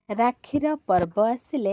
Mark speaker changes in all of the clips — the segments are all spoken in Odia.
Speaker 1: ରାକ୍ଷୀର ପର୍ବ ଆସିଲେ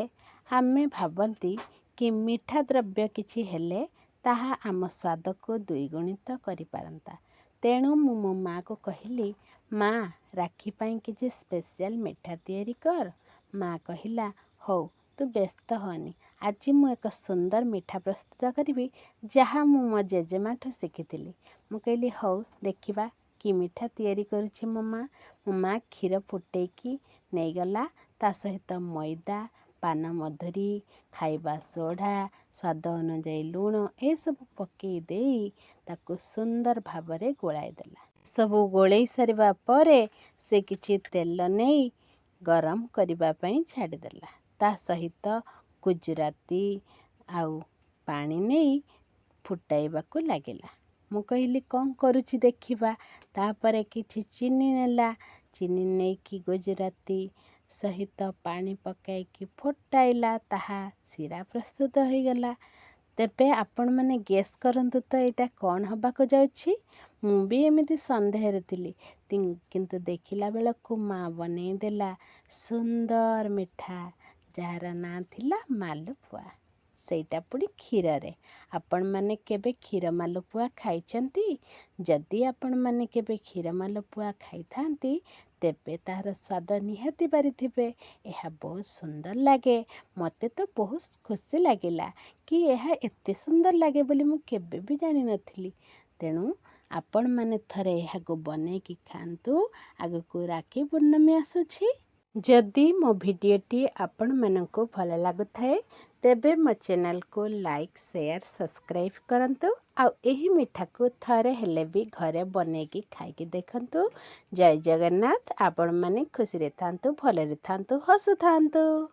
Speaker 1: ଆମେ ଭାବନ୍ତି କି ମିଠା ଦ୍ରବ୍ୟ କିଛି ହେଲେ ତାହା ଆମ ସ୍ୱାଦକୁ ଦ୍ୱିଗୁଣିତ କରିପାରନ୍ତା। ତେଣୁ ମୁଁ ମୋ ମାଆକୁ କହିଲି, ମା, ରାକ୍ଷୀ ପାଇଁ କିଛି ସ୍ପେଶିଆଲ ମିଠା ତିଆରି କର। ମା କହିଲା, ହଉ, ତୁ ବ୍ୟସ୍ତ ହନି। ଆଜି ମୁଁ ଏକ ସୁନ୍ଦର ମିଠା ପ୍ରସ୍ତୁତ କରିବି, ଯାହା ମୁଁ ମୋ ଜେଜେମାଠୁ ଶିଖିଥିଲି। ମୁଁ କହିଲି, ହଉ ଦେଖିବା କି ମିଠା ତିଆରି କରୁଛି ମୋ ମା। ମୋ ମା କ୍ଷୀର ଫୁଟେଇକି ନେଇଗଲା। ତା ସହିତ ମଇଦା, ପାନମଧୁରୀ, ଖାଇବା ସୋଢ଼ା, ସ୍ୱାଦ ଅନୁଯାୟୀ ଲୁଣ ଏସବୁ ପକାଇ ଦେଇ ତାକୁ ସୁନ୍ଦର ଭାବରେ ଗୋଳାଇ ଦେଲା। ସବୁ ଗୋଳେଇ ସାରିବା ପରେ ସେ କିଛି ତେଲ ନେଇ ଗରମ କରିବା ପାଇଁ ଛାଡ଼ିଦେଲା। ତା ସହିତ ଗୁଜୁରାତି ଆଉ ପାଣି ନେଇ ଫୁଟାଇବାକୁ ଲାଗିଲା। ମୁଁ କହିଲି, କ'ଣ କରୁଛି ଦେଖିବା। ତାପରେ କିଛି ଚିନି ନେଲା। ଚିନି ନେଇକି ଗୁଜୁରାତି ସହିତ ପାଣି ପକାଇକି ଫୁଟାଇଲା। ତାହା ଶିରା ପ୍ରସ୍ତୁତ ହୋଇଗଲା। ତେବେ ଆପଣମାନେ ଗେସ୍ କରନ୍ତୁ ତ ଏଇଟା କ'ଣ ହେବାକୁ ଯାଉଛି। ମୁଁ ବି ଏମିତି ସନ୍ଦେହରେ ଥିଲି, କିନ୍ତୁ ଦେଖିଲା ବେଳକୁ ମା ବନେଇ ଦେଲା ସୁନ୍ଦର ମିଠା, ଯାହାର ନାଁ ଥିଲା ମାଲପୁଆ। ସେଇଟା ପୁଣି କ୍ଷୀରରେ। ଆପଣମାନେ କେବେ କ୍ଷୀର ମାଲପୁଆ ଖାଇଛନ୍ତି? ଯଦି ଆପଣମାନେ କେବେ କ୍ଷୀର ମାଲପୁଆ ଖାଇଥାନ୍ତି, ତେବେ ତାହାର ସ୍ୱାଦ ନିହାତି ପାରିଥିବେ। ଏହା ବହୁତ ସୁନ୍ଦର ଲାଗେ। ମୋତେ ତ ବହୁତ ଖୁସି ଲାଗିଲା କି ଏହା ଏତେ ସୁନ୍ଦର ଲାଗେ ବୋଲି ମୁଁ କେବେ ବି ଜାଣିନଥିଲି। ତେଣୁ ଆପଣମାନେ ଥରେ ଏହାକୁ ବନେଇକି ଖାଆନ୍ତୁ। ଆଗକୁ ରାକ୍ଷୀ ପୂର୍ଣ୍ଣମୀ ଆସୁଛି। ଯଦି ମୋ ଭିଡ଼ିଓଟି ଆପଣମାନଙ୍କୁ ଭଲ ଲାଗୁଥାଏ, ତେବେ ମୋ ଚ୍ୟାନେଲକୁ ଲାଇକ୍, ସେୟାର, ସବସ୍କ୍ରାଇବ୍ କରନ୍ତୁ। ଆଉ ଏହି ମିଠାକୁ ଥରେ ହେଲେ ବି ଘରେ ବନେଇକି ଖାଇକି ଦେଖନ୍ତୁ। ଜୟ ଜଗନ୍ନାଥ। ଆପଣମାନେ ଖୁସିରେ ଥାନ୍ତୁ, ଭଲରେ ଥାନ୍ତୁ, ହସୁଥାନ୍ତୁ।